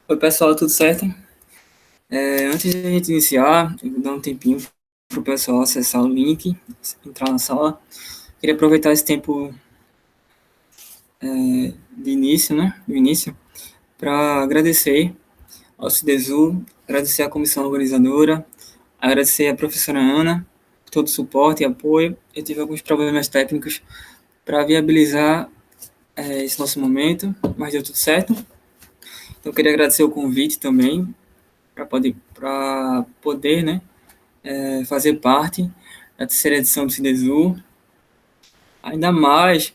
Oi, pessoal, tudo certo? Antes de a gente iniciar, eu vou dar um tempinho para o pessoal acessar o link, entrar na sala. Queria aproveitar esse tempo de início, né? Do início, para agradecer ao Cidesu, agradecer à comissão organizadora, agradecer à professora Ana por todo o suporte e apoio. Eu tive alguns problemas técnicos para viabilizar esse nosso momento, mas deu tudo certo. Então, eu queria agradecer o convite também para poder, né, fazer parte da terceira edição do Cidesu, ainda mais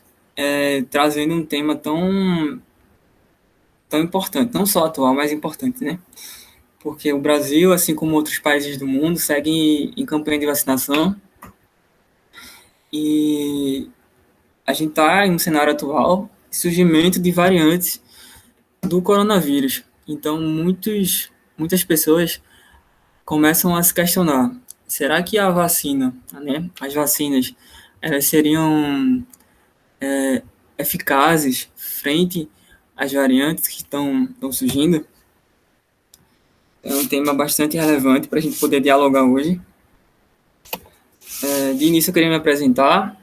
trazendo um tema tão importante, não só atual, mas importante, né? Porque o Brasil, assim como outros países do mundo, segue em campanha de vacinação e a gente está em um cenário atual de surgimento de variantes do coronavírus. Então, muitas pessoas começam a se questionar: será que a vacina, né, as vacinas, elas seriam eficazes frente às variantes que estão surgindo? É um tema bastante relevante para a gente poder dialogar hoje. De início, eu queria me apresentar.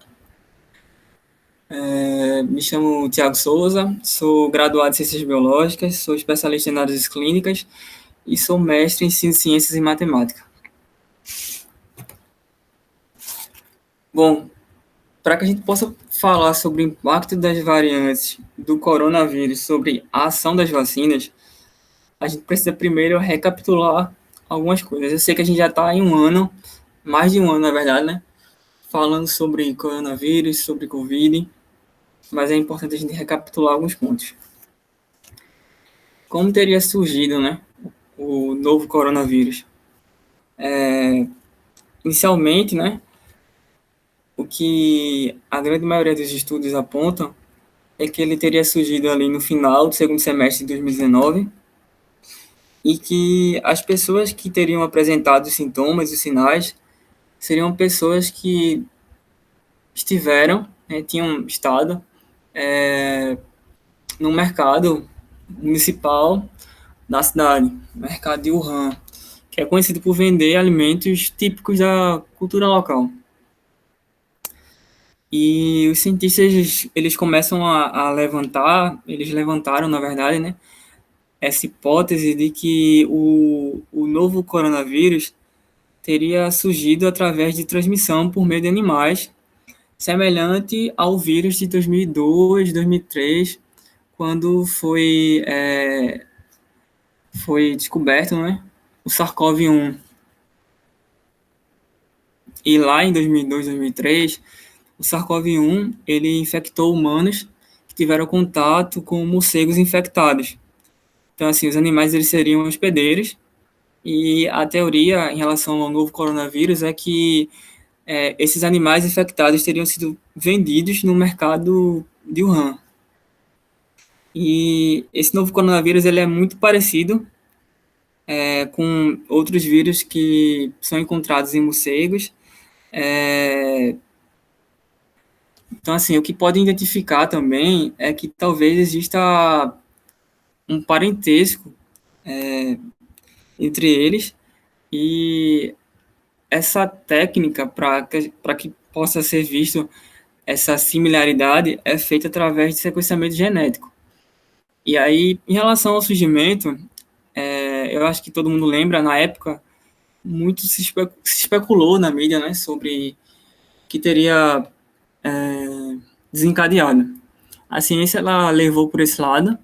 Me chamo Tiago Souza, sou graduado em Ciências Biológicas, sou especialista em análises clínicas e sou mestre em Ciências e Matemática. Bom, para que a gente possa falar sobre o impacto das variantes do coronavírus sobre a ação das vacinas, a gente precisa primeiro recapitular algumas coisas. Eu sei que a gente já está em um ano, mais de um ano, na verdade, né? Falando sobre coronavírus, sobre Covid, mas é importante a gente recapitular alguns pontos. Como teria surgido, né, o novo coronavírus? Inicialmente, né, o que a grande maioria dos estudos apontam é que ele teria surgido ali no final do segundo semestre de 2019 e que as pessoas que teriam apresentado os sintomas e sinais seriam pessoas que estiveram, né, tinham estado no mercado municipal da cidade, mercado de Wuhan, que é conhecido por vender alimentos típicos da cultura local. E os cientistas, eles começam a levantar, eles levantaram, na verdade, né, essa hipótese de que o novo coronavírus teria surgido através de transmissão por meio de animais, semelhante ao vírus de 2002, 2003, quando foi descoberto, né, o SARS-CoV-1. E lá em 2002, 2003, o SARS-CoV-1 ele infectou humanos que tiveram contato com morcegos infectados. Então, assim, os animais eles seriam hospedeiros e a teoria em relação ao novo coronavírus é que esses animais infectados teriam sido vendidos no mercado de Wuhan. E esse novo coronavírus ele é muito parecido com outros vírus que são encontrados em morcegos. Então, assim, o que pode identificar também é que talvez exista um parentesco entre eles e essa técnica para que possa ser visto essa similaridade é feita através de sequenciamento genético. E aí, em relação ao surgimento, eu acho que todo mundo lembra, na época, muito se especulou na mídia, né, sobre que teria desencadeado. A ciência ela levou por esse lado,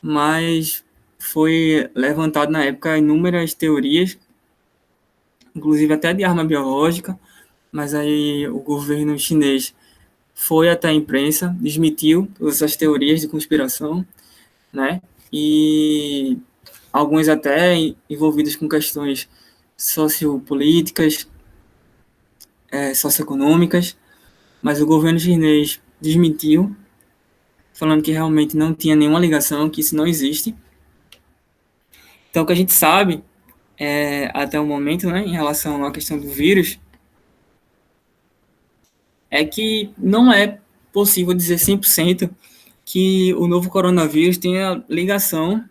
mas foi levantado na época inúmeras teorias, inclusive até de arma biológica, mas aí o governo chinês foi até a imprensa, desmentiu todas essas teorias de conspiração, né? E algumas até envolvidas com questões sociopolíticas, socioeconômicas, mas o governo chinês desmentiu, falando que realmente não tinha nenhuma ligação, que isso não existe. Então, o que a gente sabe até o momento, né, em relação à questão do vírus, é que não é possível dizer 100% que o novo coronavírus tenha ligação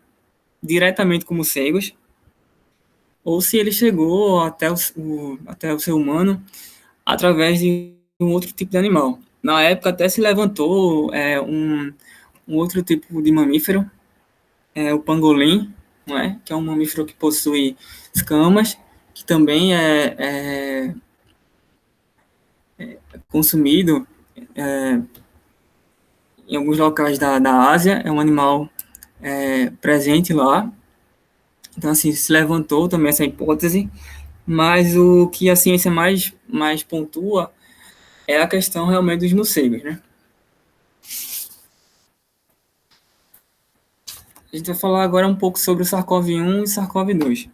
diretamente com morcegos, ou se ele chegou até o ser humano através de um outro tipo de animal. Na época até se levantou um outro tipo de mamífero, o pangolim, não é? Que é um mamífero que possui escamas, que também é consumido em alguns locais da Ásia, é um animal presente lá. Então, assim, se levantou também essa hipótese, mas o que a ciência mais pontua é a questão realmente dos morcegos, né? A gente vai falar agora um pouco sobre o SARS-CoV-1 e SARS-CoV-2.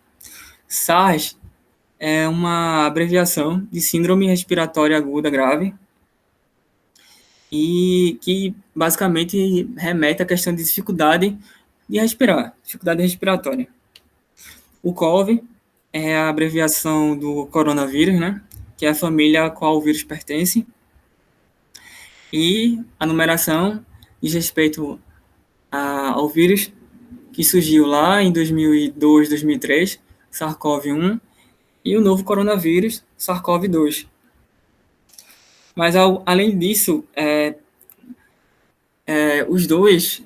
SARS é uma abreviação de Síndrome Respiratória Aguda Grave e que basicamente remete à questão de dificuldade de respirar, dificuldade respiratória. O CoV é a abreviação do coronavírus, né? Que é a família a qual o vírus pertence. E a numeração diz respeito ao vírus que surgiu lá em 2002, 2003, SARS-CoV-1, e o novo coronavírus, SARS-CoV-2. Mas, além disso, os dois,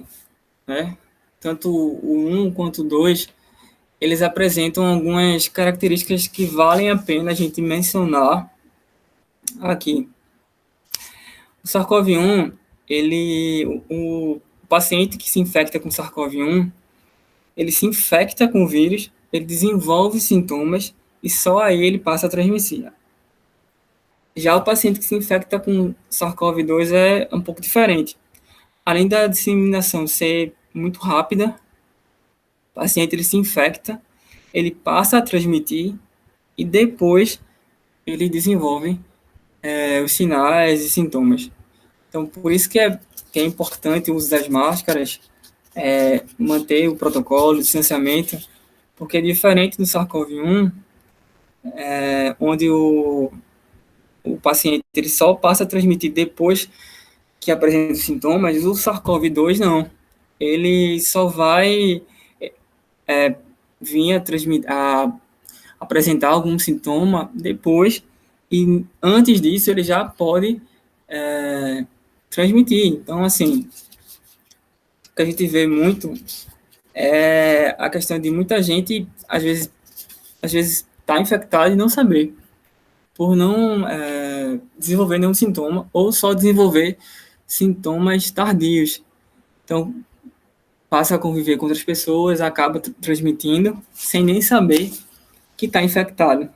né, tanto o 1 quanto o 2, eles apresentam algumas características que valem a pena a gente mencionar aqui. O SARS-CoV-1, o paciente que se infecta com SARS-CoV-1, ele se infecta com o vírus, ele desenvolve sintomas e só aí ele passa a transmitir. Já o paciente que se infecta com SARS-CoV-2 é um pouco diferente. Além da disseminação ser muito rápida, o paciente ele se infecta, ele passa a transmitir e depois ele desenvolve os sinais e sintomas. Então, por isso que é importante o uso das máscaras, manter o protocolo, o distanciamento, porque diferente do SARS-CoV-1, onde o paciente ele só passa a transmitir depois que apresenta os sintomas, o SARS-CoV-2 não. Ele só vai vir a apresentar algum sintoma depois, e antes disso ele já pode transmitir. Então, assim, o que a gente vê muito é a questão de muita gente, às vezes tá infectado e não saber, por não desenvolver nenhum sintoma, ou só desenvolver sintomas tardios. Então, passa a conviver com outras pessoas, acaba transmitindo, sem nem saber que está infectado.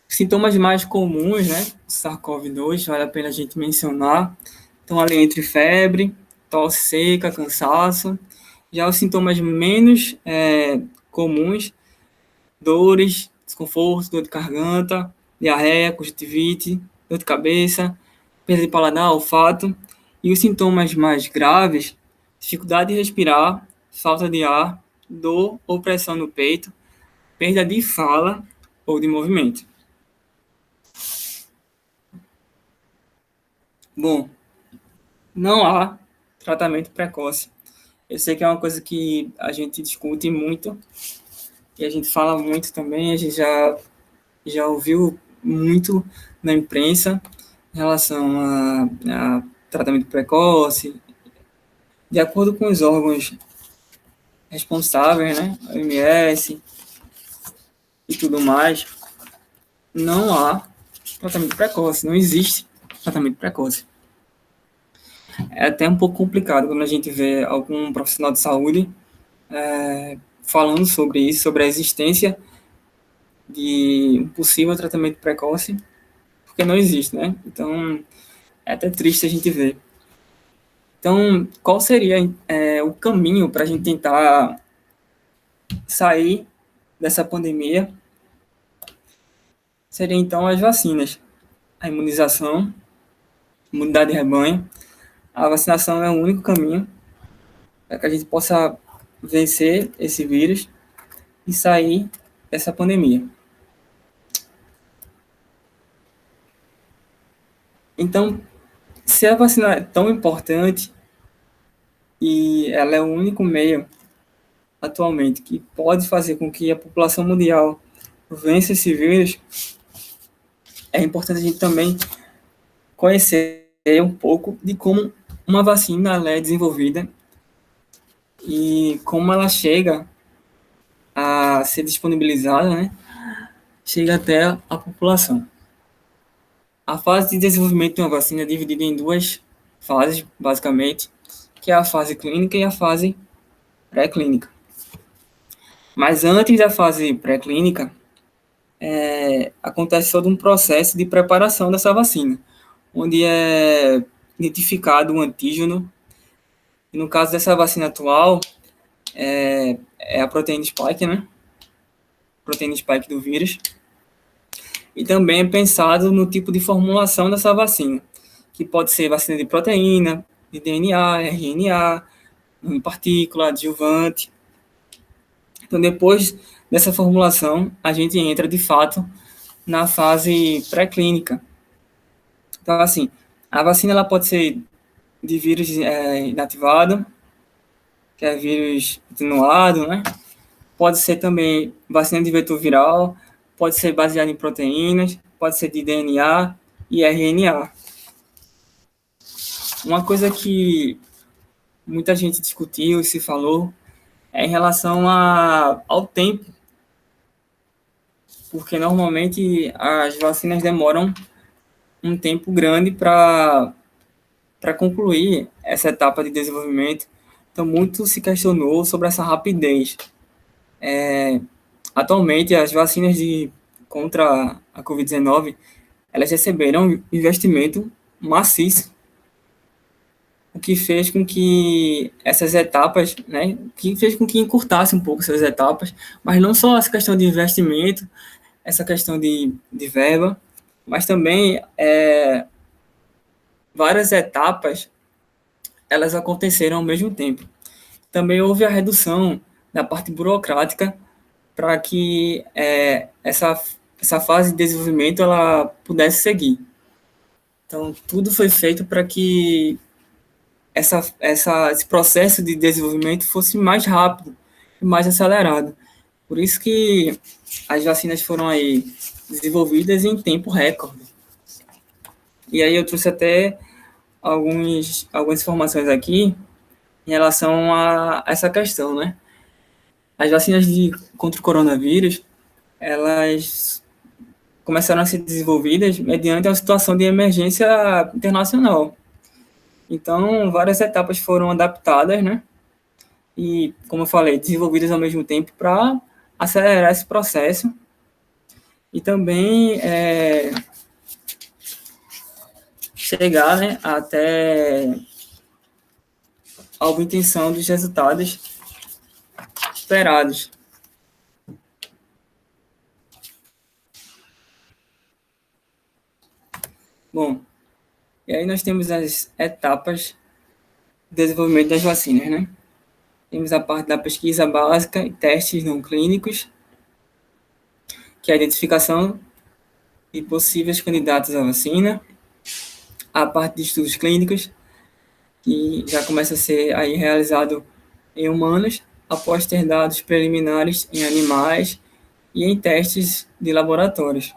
Sintomas mais comuns, né? SARS-CoV-2, vale a pena a gente mencionar. Então, ali entre febre, tosse seca, cansaço. Já os sintomas menos comuns, dores, desconforto, dor de garganta, diarreia, conjuntivite, dor de cabeça, perda de paladar, olfato. E os sintomas mais graves, dificuldade de respirar, falta de ar, dor ou pressão no peito, perda de fala ou de movimento. Bom, não há tratamento precoce. Eu sei que é uma coisa que a gente discute muito e a gente fala muito também, a gente já ouviu muito na imprensa em relação a tratamento precoce, de acordo com os órgãos responsáveis, né, a OMS e tudo mais, não há tratamento precoce, não existe tratamento precoce. É até um pouco complicado quando a gente vê algum profissional de saúde falando sobre isso, sobre a existência de um possível tratamento precoce, porque não existe, né? Então, é até triste a gente ver. Então, qual seria o caminho para a gente tentar sair dessa pandemia? Seria, então, as vacinas, a imunização, imunidade de rebanho. A vacinação é o único caminho para que a gente possa vencer esse vírus e sair dessa pandemia. Então, se a vacina é tão importante e ela é o único meio atualmente que pode fazer com que a população mundial vença esse vírus, é importante a gente também conhecer um pouco de como uma vacina ela é desenvolvida e como ela chega a ser disponibilizada, né? Chega até a população. A fase de desenvolvimento de uma vacina é dividida em duas fases, basicamente, que é a fase clínica e a fase pré-clínica. Mas antes da fase pré-clínica, acontece todo um processo de preparação dessa vacina, onde é identificado um antígeno. E no caso dessa vacina atual, é a proteína spike, né? Proteína spike do vírus. E também é pensado no tipo de formulação dessa vacina, que pode ser vacina de proteína, de DNA, RNA, partícula, adjuvante. Então, depois dessa formulação, a gente entra, de fato, na fase pré-clínica. Então, assim, a vacina ela pode ser de vírus inativado, que é vírus atenuado, né? Pode ser também vacina de vetor viral, pode ser baseada em proteínas, pode ser de DNA e RNA. Uma coisa que muita gente discutiu e se falou é em relação ao tempo, porque normalmente as vacinas demoram um tempo grande para concluir essa etapa de desenvolvimento. Então, muito se questionou sobre essa rapidez. Atualmente, as vacinas contra a Covid-19, elas receberam investimento maciço, o que fez com que essas etapas, né, que fez com que encurtasse um pouco essas etapas, mas não só essa questão de investimento, essa questão de verba, mas também várias etapas elas aconteceram ao mesmo tempo. Também houve a redução da parte burocrática para que essa fase de desenvolvimento ela pudesse seguir. Então, tudo foi feito para que esse processo de desenvolvimento fosse mais rápido e mais acelerado. Por isso que as vacinas foram aí desenvolvidas em tempo recorde. E aí eu trouxe até algumas informações aqui em relação a essa questão, né? As vacinas contra o coronavírus, elas começaram a ser desenvolvidas mediante uma situação de emergência internacional. Então, várias etapas foram adaptadas, né? E, como eu falei, desenvolvidas ao mesmo tempo para acelerar esse processo e também chegar, né, até a obtenção dos resultados esperados. Bom, e aí nós temos as etapas de desenvolvimento das vacinas, né? Temos a parte da pesquisa básica e testes não clínicos, que é a identificação de possíveis candidatos à vacina. A parte de estudos clínicos, que já começa a ser aí realizado em humanos, após ter dados preliminares em animais e em testes de laboratórios.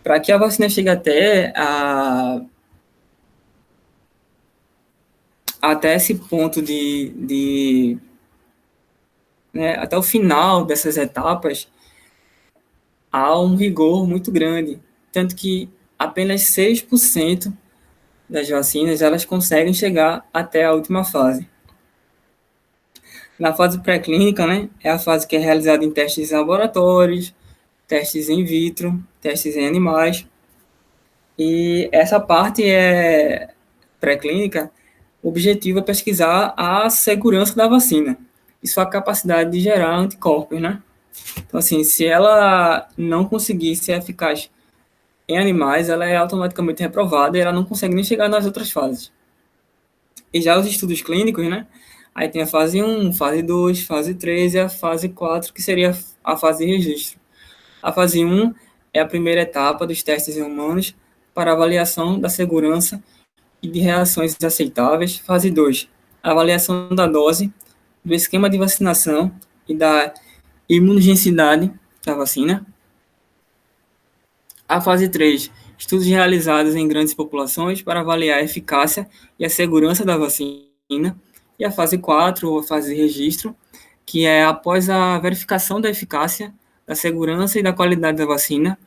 Para que a vacina chegue até esse ponto né, até o final dessas etapas, há um rigor muito grande, tanto que apenas 6% das vacinas elas conseguem chegar até a última fase. Na fase pré-clínica, né, é a fase que é realizada em testes em laboratórios, testes in vitro, testes em animais. E essa parte pré-clínica, o objetivo é pesquisar a segurança da vacina e sua capacidade de gerar anticorpos, né? Então, assim, se ela não conseguir ser eficaz em animais, ela é automaticamente reprovada e ela não consegue nem chegar nas outras fases. E já os estudos clínicos, né? Aí tem a fase 1, fase 2, fase 3 e a fase 4, que seria a fase de registro. A fase 1 é a primeira etapa dos testes em humanos para avaliação da segurança e de reações aceitáveis. Fase 2, a avaliação da dose, do esquema de vacinação e da imunogenicidade da vacina. A fase 3, estudos realizados em grandes populações para avaliar a eficácia e a segurança da vacina. E a fase 4, ou a fase de registro, que é após a verificação da eficácia, da segurança e da qualidade da vacina.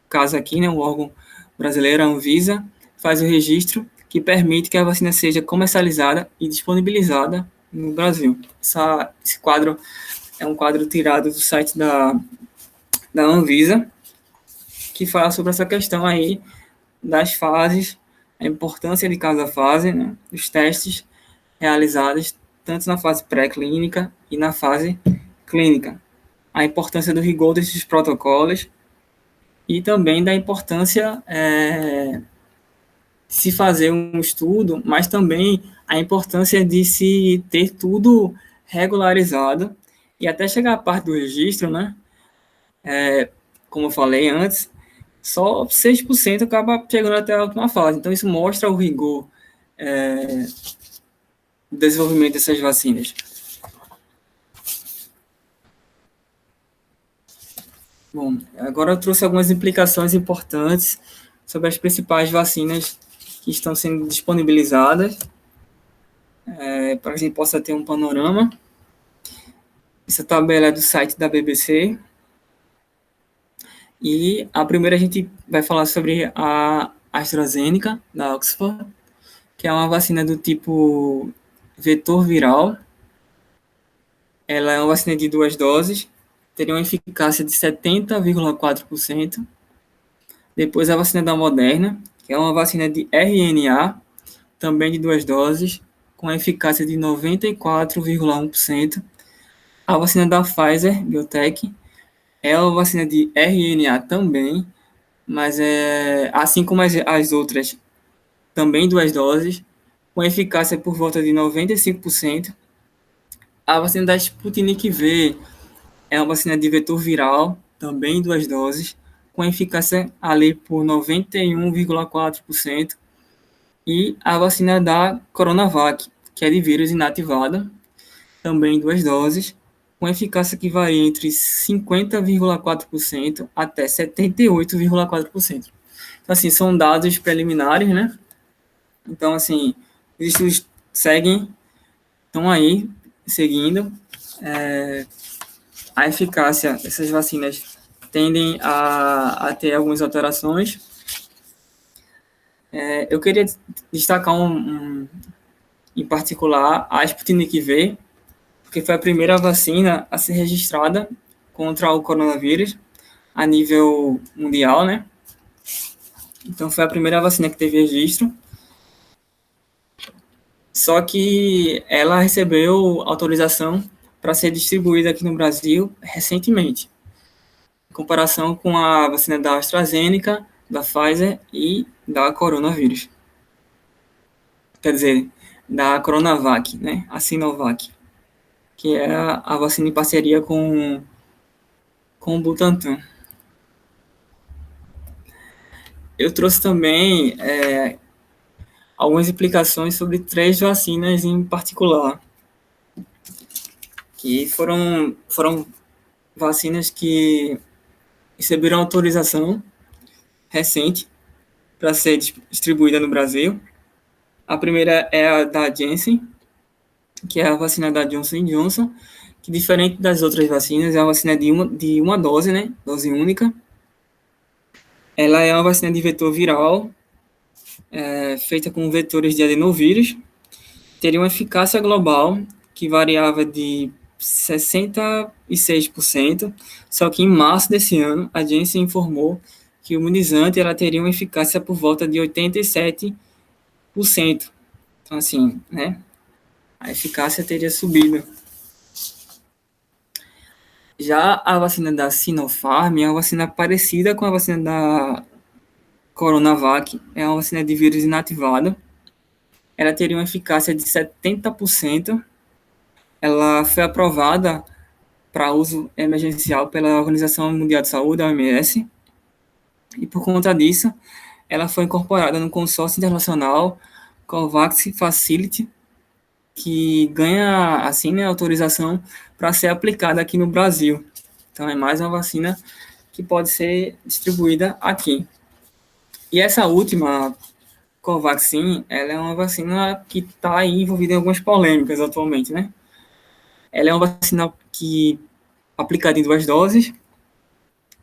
Caso aqui, né, o órgão brasileiro, a Anvisa, faz o registro que permite que a vacina seja comercializada e disponibilizada no Brasil. Esse quadro é um quadro tirado do site da Anvisa, que fala sobre essa questão aí das fases, a importância de cada fase, né, os testes realizados tanto na fase pré-clínica e na fase clínica, a importância do rigor desses protocolos e também da importância de se fazer um estudo, mas também a importância de se ter tudo regularizado e até chegar à parte do registro, né? Como eu falei antes, só 6% acaba chegando até a última fase. Então, isso mostra o rigor do desenvolvimento dessas vacinas. Bom, agora eu trouxe algumas implicações importantes sobre as principais vacinas que estão sendo disponibilizadas, para que a gente possa ter um panorama. Essa tabela é do site da BBC. E a primeira a gente vai falar sobre a AstraZeneca, da Oxford, que é uma vacina do tipo vetor viral. Ela é uma vacina de 2 doses, teria uma eficácia de 70,4%. Depois a vacina da Moderna, que é uma vacina de RNA, também de 2 doses, com eficácia de 94,1%. A vacina da Pfizer Biotech é uma vacina de RNA também, mas assim como as outras, também 2 doses, com eficácia por volta de 95%. A vacina da Sputnik V é uma vacina de vetor viral, também 2 doses, com eficácia ali por 91,4%. E a vacina da Coronavac, que é de vírus inativado, também 2 doses, com eficácia que varia entre 50,4% até 78,4%. Então, assim, são dados preliminares, né? Então, assim, os estudos estão aí, seguindo. A eficácia dessas vacinas tendem a ter algumas alterações. Eu queria destacar em particular a Sputnik V, porque foi a primeira vacina a ser registrada contra o coronavírus a nível mundial, né? Então foi a primeira vacina que teve registro. Só que ela recebeu autorização para ser distribuída aqui no Brasil recentemente, em comparação com a vacina da AstraZeneca, da Pfizer e da coronavírus. Quer dizer, da Coronavac, né? A Sinovac, que é a vacina em parceria com o Butantan. Eu trouxe também algumas implicações sobre 3 vacinas em particular, que foram vacinas que receberam autorização recente para ser distribuída no Brasil. A primeira é a da Janssen, que é a vacina da Johnson Johnson, que diferente das outras vacinas, é uma vacina de uma dose, né? Dose única. Ela é uma vacina de vetor viral, feita com vetores de adenovírus. Teria uma eficácia global que variava de 66%, só que em março desse ano, a Janssen informou que o imunizante ela teria uma eficácia por volta de 87%. Então, assim, né, a eficácia teria subido. Já a vacina da Sinopharm é uma vacina parecida com a vacina da Coronavac, é uma vacina de vírus inativado. Ela teria uma eficácia de 70%. Ela foi aprovada para uso emergencial pela Organização Mundial de Saúde, a OMS, e por conta disso, ela foi incorporada no consórcio internacional COVAX Facility, que ganha, assim, né, autorização para ser aplicada aqui no Brasil. Então, é mais uma vacina que pode ser distribuída aqui. E essa última, Covaxin, ela é uma vacina que está aí envolvida em algumas polêmicas atualmente, né? Ela é uma vacina que aplicada em 2 doses,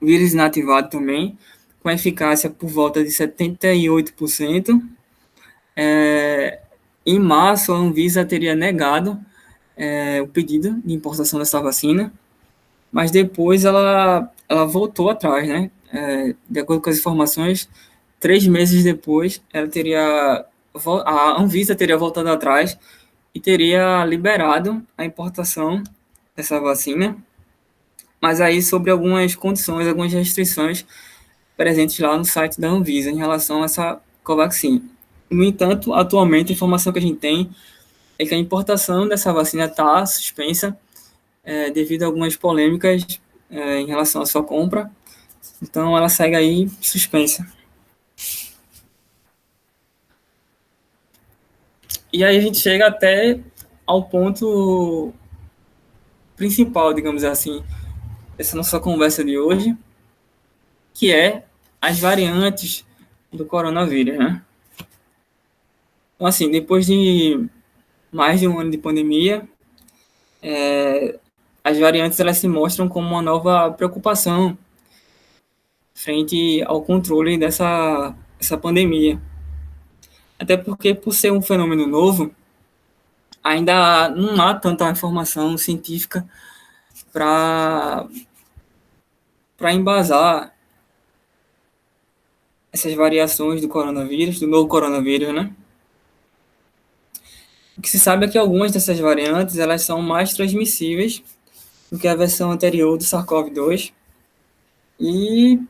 vírus inativado também, com eficácia por volta de 78%. É, em março, a Anvisa teria negado o pedido de importação dessa vacina, mas depois ela voltou atrás, né? De acordo com as informações, 3 meses depois, a Anvisa teria voltado atrás e teria liberado a importação dessa vacina, mas aí sobre algumas condições, algumas restrições presentes lá no site da Anvisa em relação a essa Covaxin. No entanto, atualmente a informação que a gente tem é que a importação dessa vacina está suspensa devido a algumas polêmicas em relação à sua compra. Então, ela segue aí suspensa. E aí a gente chega até ao ponto principal, digamos assim, dessa nossa conversa de hoje, que é as variantes do coronavírus, né? Então, assim, depois de mais de um ano de pandemia, as variantes elas se mostram como uma nova preocupação frente ao controle dessa pandemia. Até porque, por ser um fenômeno novo, ainda não há tanta informação científica para embasar essas variações do coronavírus, do novo coronavírus, né? O que se sabe é que algumas dessas variantes elas são mais transmissíveis do que a versão anterior do SARS-CoV-2 e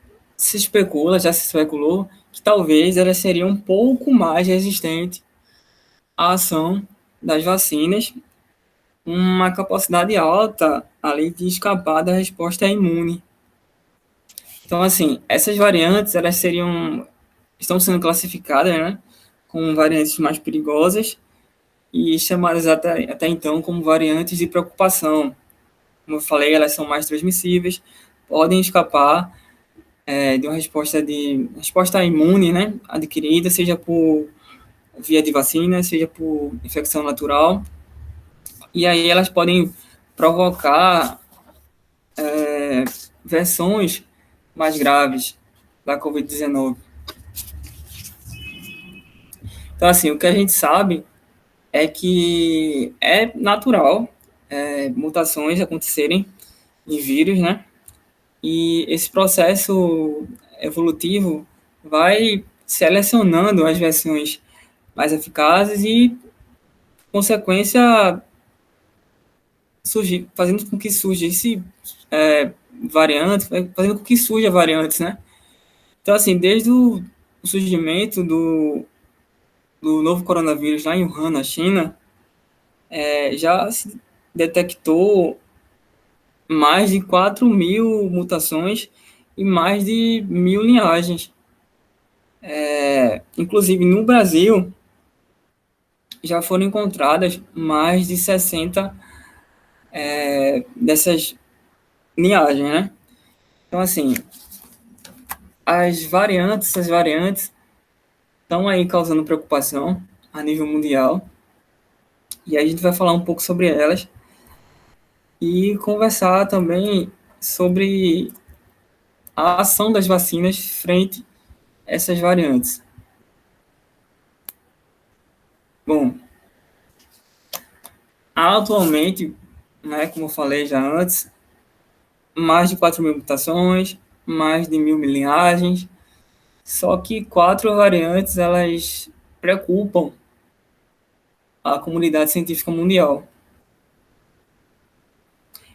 já se especulou, que talvez elas seriam um pouco mais resistentes à ação das vacinas, uma capacidade alta ali de escapar da resposta imune. Então, assim, essas variantes, estão sendo classificadas, né, como variantes mais perigosas e chamadas até então como variantes de preocupação. Como eu falei, elas são mais transmissíveis, podem escapar de uma resposta imune, né, adquirida, seja por via de vacina, seja por infecção natural, e aí elas podem provocar versões mais graves da Covid-19. Então, assim, o que a gente sabe é que é natural mutações acontecerem em vírus, né? E esse processo evolutivo vai selecionando as versões mais eficazes e, consequência, fazendo com que surgisse variantes, fazendo com que surja variantes, né? Então, assim, desde o surgimento do novo coronavírus lá em Wuhan, na China, já se detectou mais de 4.000 mutações e mais de 1.000 linhagens. Inclusive, no Brasil, já foram encontradas mais de 60 dessas linhagens, né? Então, assim, essas variantes estão aí causando preocupação a nível mundial. E aí a gente vai falar um pouco sobre elas e conversar também sobre a ação das vacinas frente a essas variantes. Bom, atualmente, né, como eu falei já antes, mais de 4.000 mutações, mais de 1.000 linhagens, só que 4 variantes elas preocupam a comunidade científica mundial.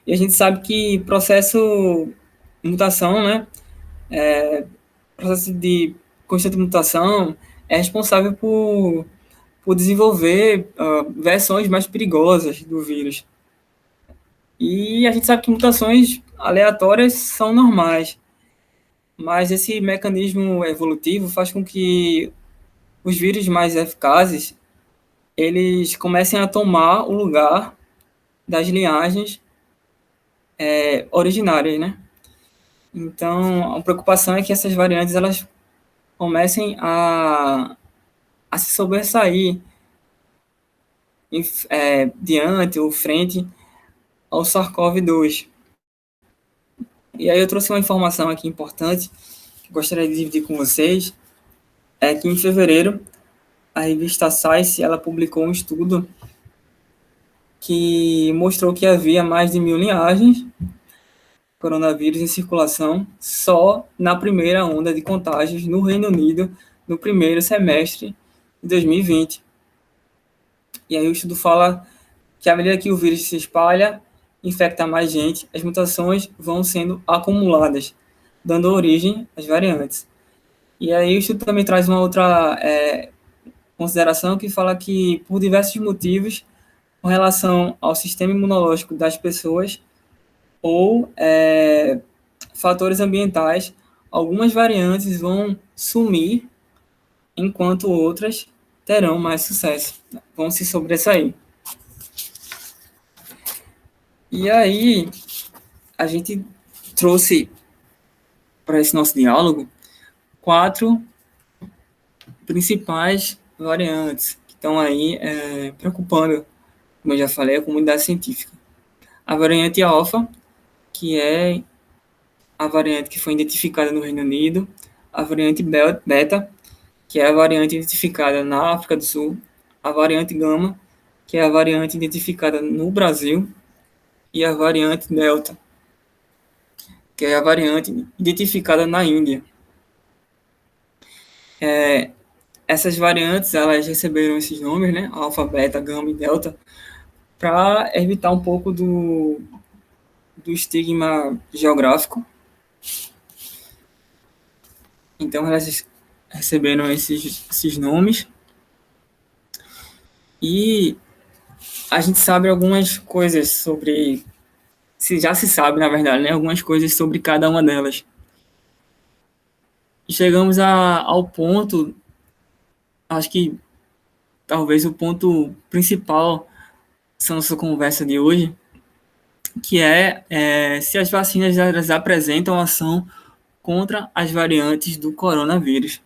E a gente sabe que processo de mutação, né, processo de constante mutação é responsável por desenvolver versões mais perigosas do vírus. E a gente sabe que mutações aleatórias são normais, mas esse mecanismo evolutivo faz com que os vírus mais eficazes eles comecem a tomar o lugar das linhagens originárias, né? Então, a preocupação é que essas variantes elas comecem a se sobressair diante ou frente ao SARS-CoV-2. E aí eu trouxe uma informação aqui importante que eu gostaria de dividir com vocês, é que em fevereiro a revista Science ela publicou um estudo que mostrou que havia mais de 1.000 linhagens coronavírus em circulação só na primeira onda de contágios no Reino Unido no primeiro semestre de 2020. E aí o estudo fala que à medida que o vírus se espalha, infecta mais gente, as mutações vão sendo acumuladas, dando origem às variantes. E aí o estudo também traz uma outra consideração que fala que, por diversos motivos, com relação ao sistema imunológico das pessoas ou fatores ambientais, algumas variantes vão sumir, enquanto outras terão mais sucesso, vão se sobressair. E aí, a gente trouxe para esse nosso diálogo 4 principais variantes que estão aí preocupando, como eu já falei, a comunidade científica. A variante alfa, que é a variante que foi identificada no Reino Unido, a variante beta, que é a variante identificada na África do Sul, a variante gama, que é a variante identificada no Brasil, e a variante delta, que é a variante identificada na Índia. Essas variantes, elas receberam esses nomes, né, alfa, beta, gama e delta, para evitar um pouco do estigma geográfico. Então, elas receberam esses nomes. E a gente sabe algumas coisas sobre... Já se sabe, na verdade, né, algumas coisas sobre cada uma delas. E chegamos ao ponto, acho que talvez o ponto principal dessa nossa conversa de hoje, que é se as vacinas elas apresentam ação contra as variantes do coronavírus.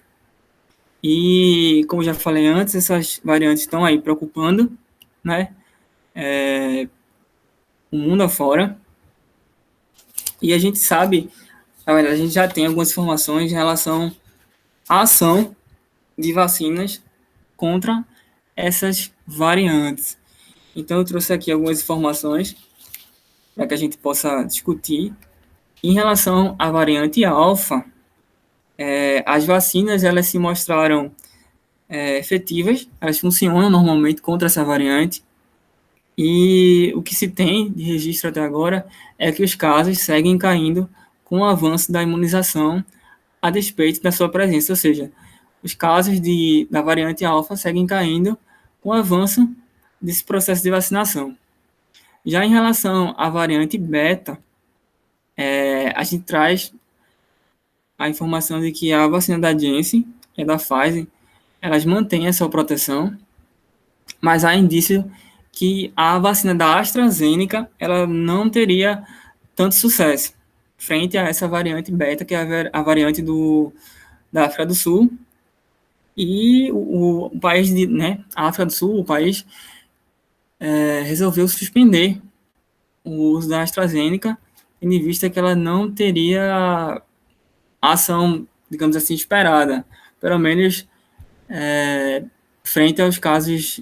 E, como já falei antes, essas variantes estão aí preocupando, né, o mundo afora. E a gente sabe, na verdade, a gente já tem algumas informações em relação à ação de vacinas contra essas variantes. Então, eu trouxe aqui algumas informações para que a gente possa discutir. Em relação à variante alfa, as vacinas elas se mostraram efetivas, elas funcionam normalmente contra essa variante, e o que se tem de registro até agora é que os casos seguem caindo com o avanço da imunização a despeito da sua presença, ou seja, os casos da variante alfa seguem caindo com o avanço desse processo de vacinação. Já em relação à variante beta, a gente traz a informação de que a vacina da Janssen e da Pfizer, elas mantêm a sua proteção, mas há indício que a vacina da AstraZeneca ela não teria tanto sucesso frente a essa variante beta, que é a variante da África do Sul. E o país, a África do Sul, o país, resolveu suspender o uso da AstraZeneca, tendo em vista que ela não teria ação, digamos assim, esperada, pelo menos frente aos casos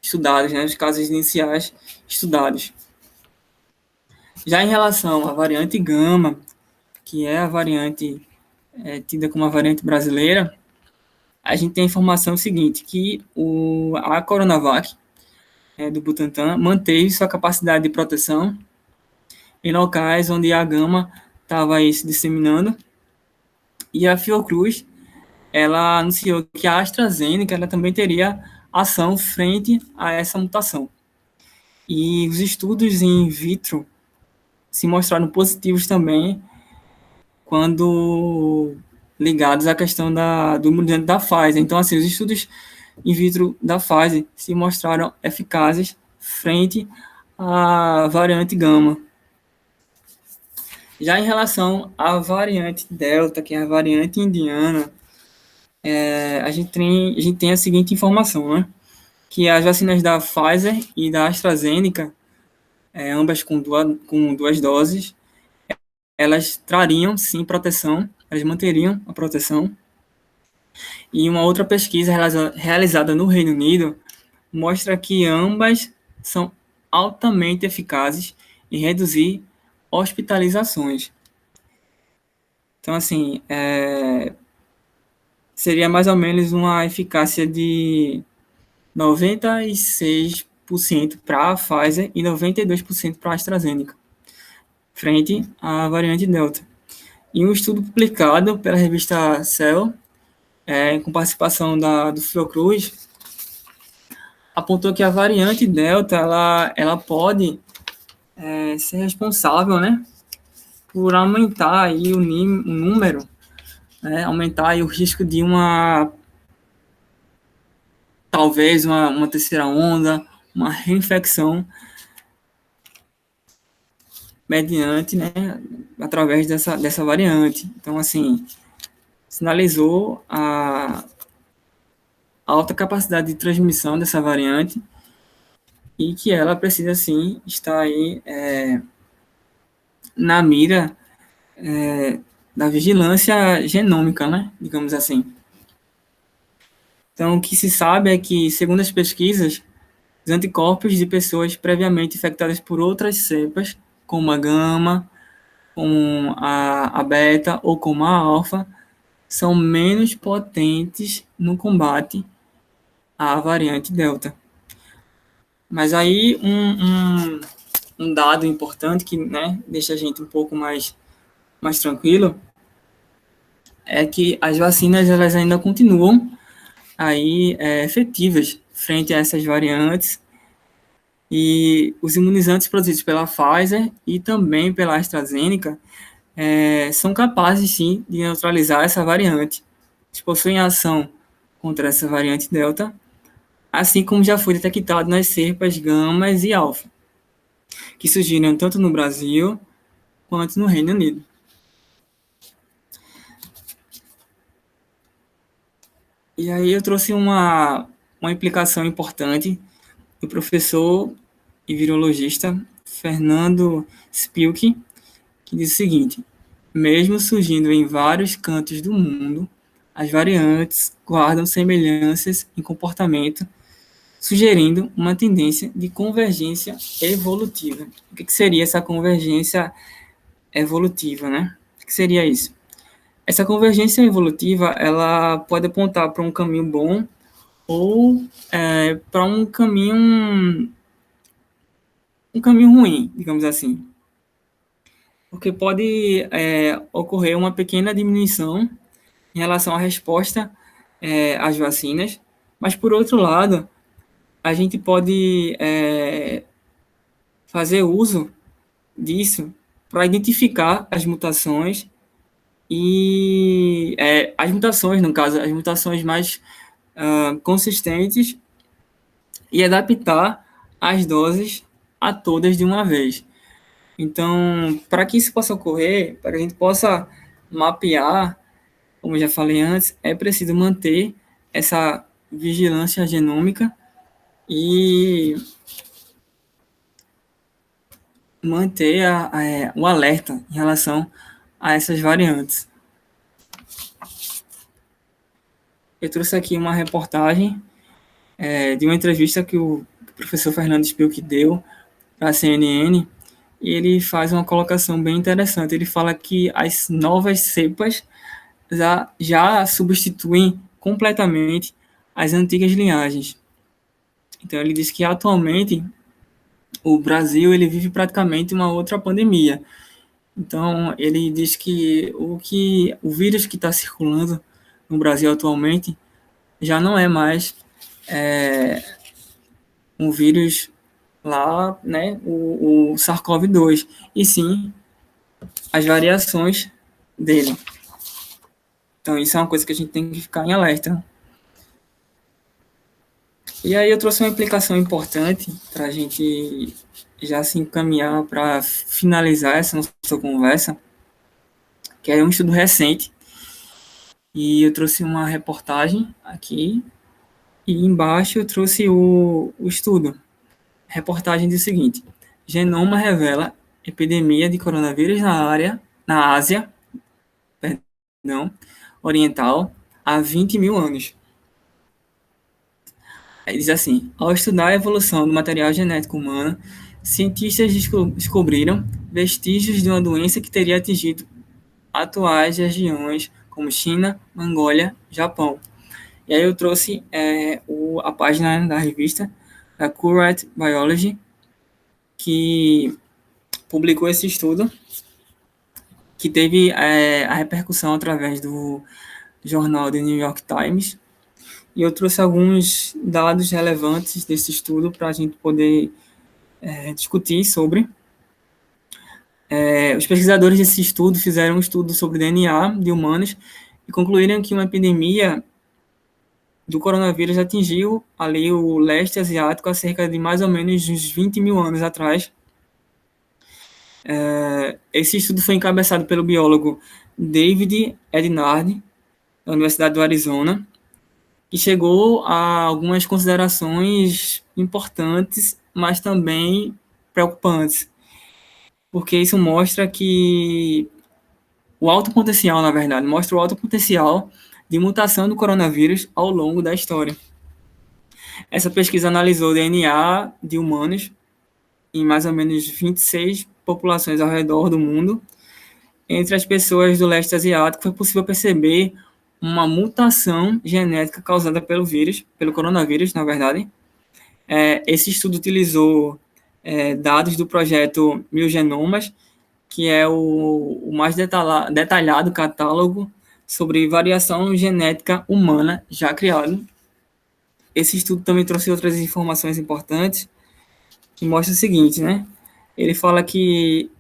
estudados, né, os casos iniciais estudados. Já em relação à variante gama, que é a variante tida como a variante brasileira, a gente tem a informação seguinte, que a Coronavac, do Butantan, manteve sua capacidade de proteção em locais onde a gama estava aí se disseminando, e a Fiocruz, ela anunciou que a AstraZeneca ela também teria ação frente a essa mutação. E os estudos in vitro se mostraram positivos também quando ligados à questão do imunizante da Pfizer. Então, assim, os estudos in vitro da Pfizer se mostraram eficazes frente à variante Gama. Já em relação à variante Delta, que é a variante indiana, a gente tem a seguinte informação, né? Que as vacinas da Pfizer e da AstraZeneca, ambas com duas doses, elas trariam sim proteção, elas manteriam a proteção. E uma outra pesquisa realizada no Reino Unido mostra que ambas são altamente eficazes em reduzir hospitalizações. Então, assim, seria mais ou menos uma eficácia de 96% para a Pfizer e 92% para a AstraZeneca, frente à variante Delta. Em um estudo publicado pela revista Cell, com participação do Fiocruz, apontou que a variante Delta ela pode ser responsável, né, por aumentar aí o número, né, aumentar aí o risco de talvez uma terceira onda, uma reinfecção mediante, né, através dessa variante. Então, assim, sinalizou a alta capacidade de transmissão dessa variante e que ela precisa, sim, estar aí na mira da vigilância genômica, né, digamos assim. Então, o que se sabe é que, segundo as pesquisas, os anticorpos de pessoas previamente infectadas por outras cepas, como a gama, como a beta ou como a alfa, são menos potentes no combate à variante delta. Mas aí um dado importante que, né, deixa a gente um pouco mais tranquilo é que as vacinas elas ainda continuam aí efetivas frente a essas variantes e os imunizantes produzidos pela Pfizer e também pela AstraZeneca são capazes sim de neutralizar essa variante. Eles possuem ação contra essa variante Delta, assim como já foi detectado nas cepas gamas e alfa, que surgiram tanto no Brasil quanto no Reino Unido. E aí eu trouxe uma implicação importante do professor e virologista Fernando Spilk, que diz o seguinte: mesmo surgindo em vários cantos do mundo, as variantes guardam semelhanças em comportamento, sugerindo uma tendência de convergência evolutiva. O que seria essa convergência evolutiva, né? O que seria isso? Essa convergência evolutiva, ela pode apontar para um caminho bom ou para um caminho ruim, digamos assim. Porque pode ocorrer uma pequena diminuição em relação à resposta às vacinas, mas, por outro lado, a gente pode fazer uso disso para identificar as mutações e as mutações, no caso, as mutações mais consistentes e adaptar as doses a todas de uma vez. Então, para que isso possa ocorrer, para que a gente possa mapear, como eu já falei antes, é preciso manter essa vigilância genômica e manter o alerta em relação a essas variantes. Eu trouxe aqui uma reportagem de uma entrevista que o professor Fernando Spilk deu para a CNN, e ele faz uma colocação bem interessante. Ele fala que as novas cepas já substituem completamente as antigas linhagens. Então, ele diz que atualmente o Brasil ele vive praticamente uma outra pandemia. Então, ele diz que o vírus que está circulando no Brasil atualmente já não é mais um vírus lá, né, o SARS-CoV-2, e sim as variações dele. Então, isso é uma coisa que a gente tem que ficar em alerta. E aí eu trouxe uma implicação importante para a gente já se encaminhar para finalizar essa nossa conversa, que é um estudo recente, e eu trouxe uma reportagem aqui, e embaixo eu trouxe o estudo. A reportagem diz o seguinte: Genoma revela epidemia de coronavírus na Ásia, perdão, Oriental, há 20 mil anos. Aí diz assim: ao estudar a evolução do material genético humano, cientistas descobriram vestígios de uma doença que teria atingido atuais regiões como China, Mongólia, Japão. E aí eu trouxe a página da revista, da Current Biology, que publicou esse estudo, que teve a repercussão através do jornal The New York Times. E eu trouxe alguns dados relevantes desse estudo para a gente poder discutir sobre. Os pesquisadores desse estudo fizeram um estudo sobre DNA de humanos e concluíram que uma epidemia do coronavírus atingiu ali o leste asiático há cerca de mais ou menos uns 20 mil anos atrás. Esse estudo foi encabeçado pelo biólogo David Ednard, da Universidade do Arizona, que chegou a algumas considerações importantes, mas também preocupantes, porque isso mostra que o alto potencial, na verdade, mostra o alto potencial de mutação do coronavírus ao longo da história. Essa pesquisa analisou o DNA de humanos em mais ou menos 26 populações ao redor do mundo. Entre as pessoas do leste asiático, foi possível perceber uma mutação genética causada pelo vírus, pelo coronavírus, na verdade. Esse estudo utilizou dados do projeto Mil Genomas, que é o mais detalhado catálogo sobre variação genética humana já criado. Esse estudo também trouxe outras informações importantes, que mostra o seguinte, né? Ele fala que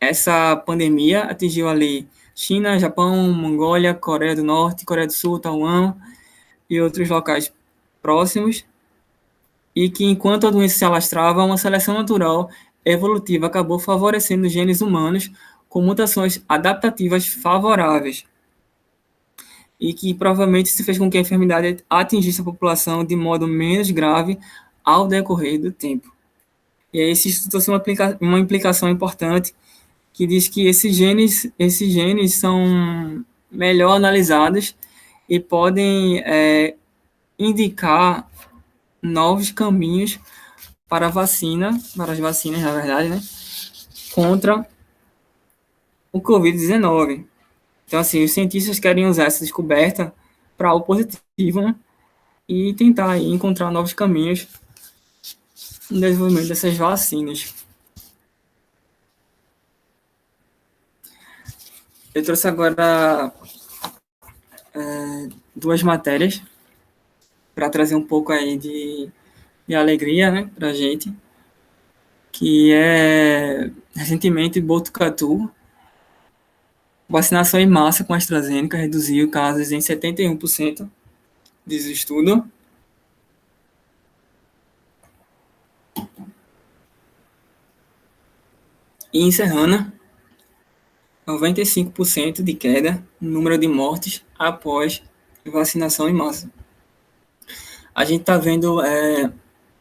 essa pandemia atingiu ali China, Japão, Mongólia, Coreia do Norte, Coreia do Sul, Taiwan e outros locais próximos, e que enquanto a doença se alastrava, uma seleção natural evolutiva acabou favorecendo genes humanos com mutações adaptativas favoráveis, e que provavelmente se fez com que a enfermidade atingisse a população de modo menos grave ao decorrer do tempo. E aí esse estudo trouxe uma implicação importante, que diz que esses genes são melhor analisados e podem indicar novos caminhos para a vacina, para as vacinas, na verdade, né, contra o Covid-19. Então, assim, os cientistas querem usar essa descoberta para algo positivo, né, e tentar aí encontrar novos caminhos no desenvolvimento dessas vacinas. Eu trouxe agora duas matérias para trazer um pouco aí de alegria, né, para a gente, que é recentemente Botucatu, vacinação em massa com AstraZeneca reduziu casos em 71%, diz o estudo. E em Serrana, 95% de queda no número de mortes após vacinação em massa. A gente está vendo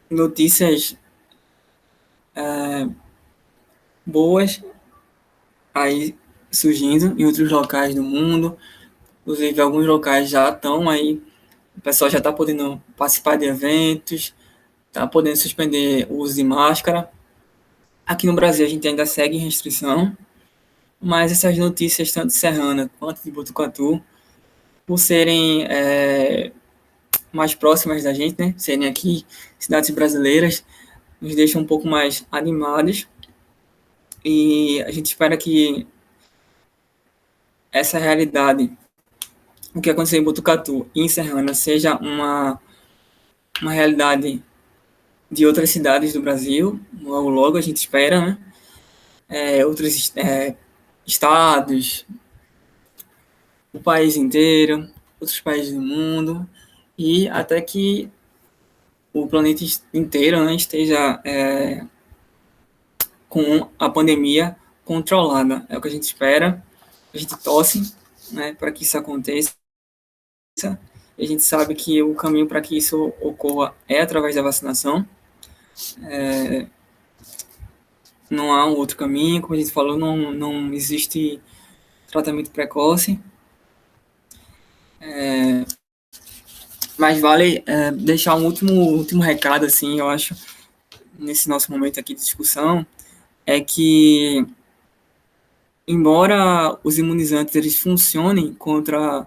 notícias boas aí surgindo em outros locais do mundo, inclusive alguns locais já estão aí, o pessoal já está podendo participar de eventos, está podendo suspender o uso de máscara. Aqui no Brasil a gente ainda segue em restrição, mas essas notícias, tanto de Serrana quanto de Botucatu, por serem mais próximas da gente, né, serem aqui cidades brasileiras, nos deixam um pouco mais animados, e a gente espera que essa realidade, o que aconteceu em Botucatu e em Serrana, seja uma realidade de outras cidades do Brasil, logo logo a gente espera, né? Outros estados, o país inteiro, outros países do mundo, e até que o planeta inteiro, né, esteja com a pandemia controlada. É o que a gente espera, a gente torce, né, para que isso aconteça. E a gente sabe que o caminho para que isso ocorra é através da vacinação. Não há um outro caminho, como a gente falou, não existe tratamento precoce. Mas vale deixar um último recado, assim, eu acho, nesse nosso momento aqui de discussão, é que, embora os imunizantes eles funcionem contra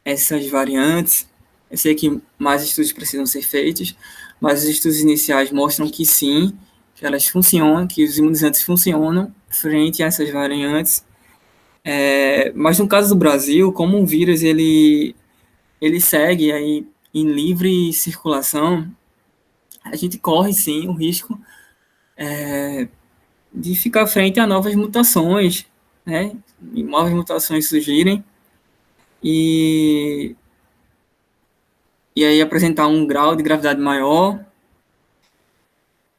essas variantes, eu sei que mais estudos precisam ser feitos, mas os estudos iniciais mostram que sim, que elas funcionam, que os imunizantes funcionam frente a essas variantes. Mas no caso do Brasil, como o vírus ele segue aí em livre circulação, a gente corre sim o risco de ficar frente a novas mutações, né? E novas mutações surgirem e, e aí apresentar um grau de gravidade maior,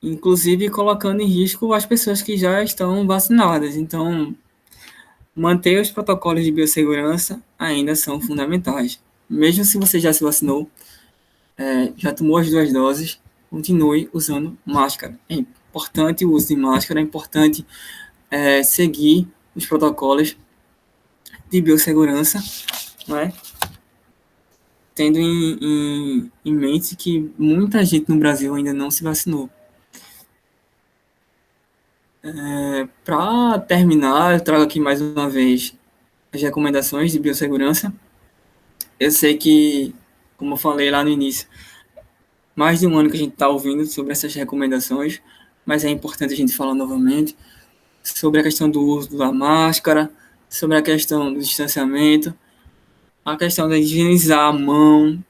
inclusive colocando em risco as pessoas que já estão vacinadas. Então, manter os protocolos de biossegurança ainda são fundamentais. Mesmo se você já se vacinou, já tomou as 2 doses, continue usando máscara. É importante o uso de máscara, é importante seguir os protocolos de biossegurança, né? Tendo em mente que muita gente no Brasil ainda não se vacinou. Para terminar, eu trago aqui mais uma vez as recomendações de biossegurança. Eu sei que, como eu falei lá no início, mais de um ano que a gente está ouvindo sobre essas recomendações, mas é importante a gente falar novamente sobre a questão do uso da máscara, sobre a questão do distanciamento, a questão de higienizar a mão,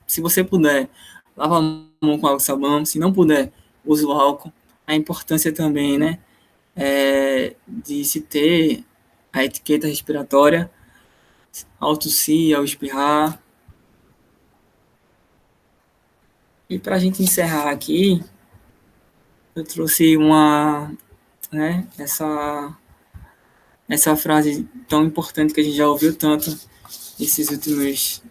se você puder, lava a mão com água e sabão, se não puder, use o álcool. A importância também, né, de se ter a etiqueta respiratória, ao tossir, ao espirrar. E para a gente encerrar aqui, eu trouxe essa frase tão importante que a gente já ouviu tanto esses últimos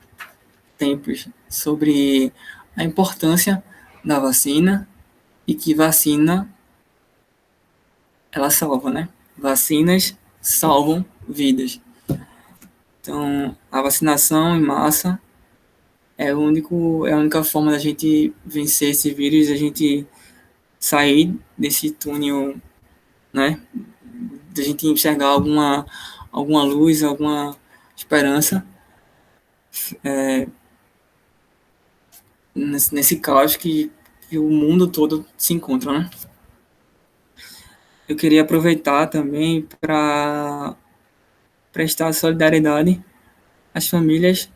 tempos sobre a importância da vacina e que vacina ela salva, né? Vacinas salvam vidas. Então, a vacinação em massa é a única forma da gente vencer esse vírus, a gente sair desse túnel, né? Da gente enxergar alguma luz, alguma esperança nesse caos que o mundo todo se encontra, né? Eu queria aproveitar também para prestar solidariedade às famílias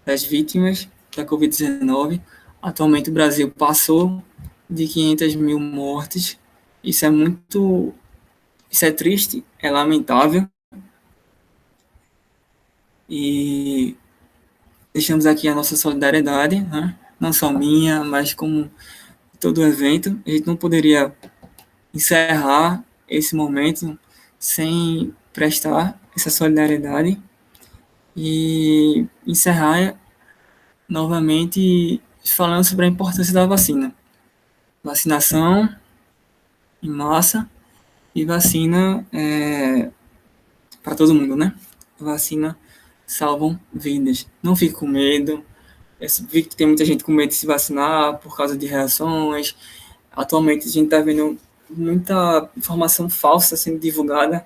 das vítimas da Covid-19. Atualmente o Brasil passou de 500 mil mortes. Isso é triste, é lamentável. E deixamos aqui a nossa solidariedade, né? Não só minha, mas como todo o evento. A gente não poderia encerrar esse momento sem prestar essa solidariedade e encerrar novamente falando sobre a importância da vacina. Vacinação em massa e vacina para todo mundo, né? Vacina salvam vidas. Não fique com medo. Eu vi que tem muita gente com medo de se vacinar por causa de reações. Atualmente a gente está vendo muita informação falsa sendo divulgada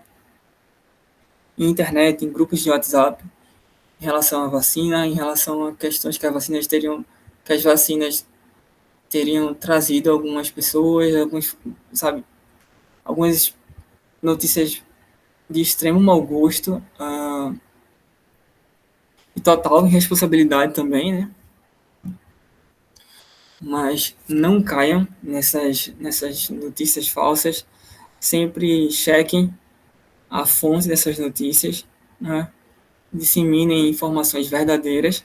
em internet, em grupos de WhatsApp, em relação à vacina, em relação a questões que as vacinas teriam trazido algumas pessoas, algumas notícias de extremo mau gosto e total irresponsabilidade também, né? Mas não caiam nessas notícias falsas, sempre chequem a fonte dessas notícias, né? Disseminem informações verdadeiras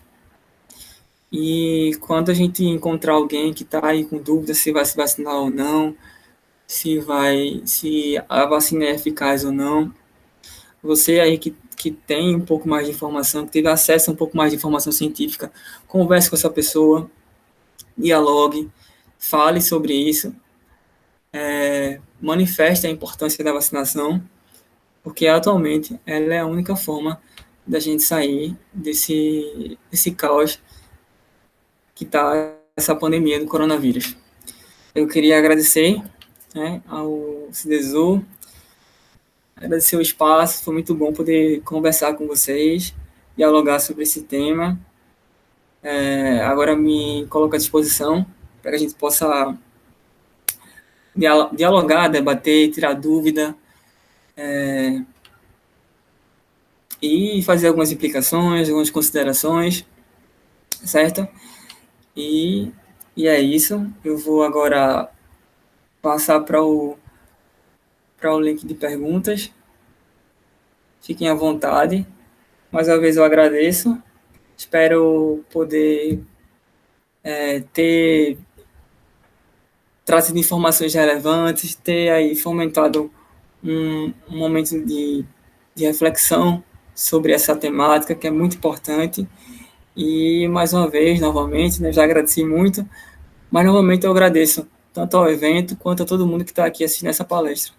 E quando a gente encontrar alguém que está aí com dúvida se vai se vacinar ou não, se a vacina é eficaz ou não, você aí que tem um pouco mais de informação, que teve acesso a um pouco mais de informação científica, converse com essa pessoa, dialogue, fale sobre isso, manifeste a importância da vacinação, porque atualmente ela é a única forma da gente sair desse caos que está essa pandemia do coronavírus. Eu queria agradecer, né, ao CDZU, agradecer o espaço, foi muito bom poder conversar com vocês, dialogar sobre esse tema. Agora me coloco à disposição para que a gente possa dialogar, debater, tirar dúvida e fazer algumas implicações, algumas considerações, certo? E, e é isso. Eu vou agora passar para o link de perguntas. Fiquem à vontade. Mais uma vez eu agradeço. Espero poder ter trazido informações relevantes, ter aí fomentado um momento de reflexão sobre essa temática que é muito importante. E mais uma vez, novamente, né, já agradeci muito, mas novamente eu agradeço tanto ao evento quanto a todo mundo que está aqui assistindo essa palestra.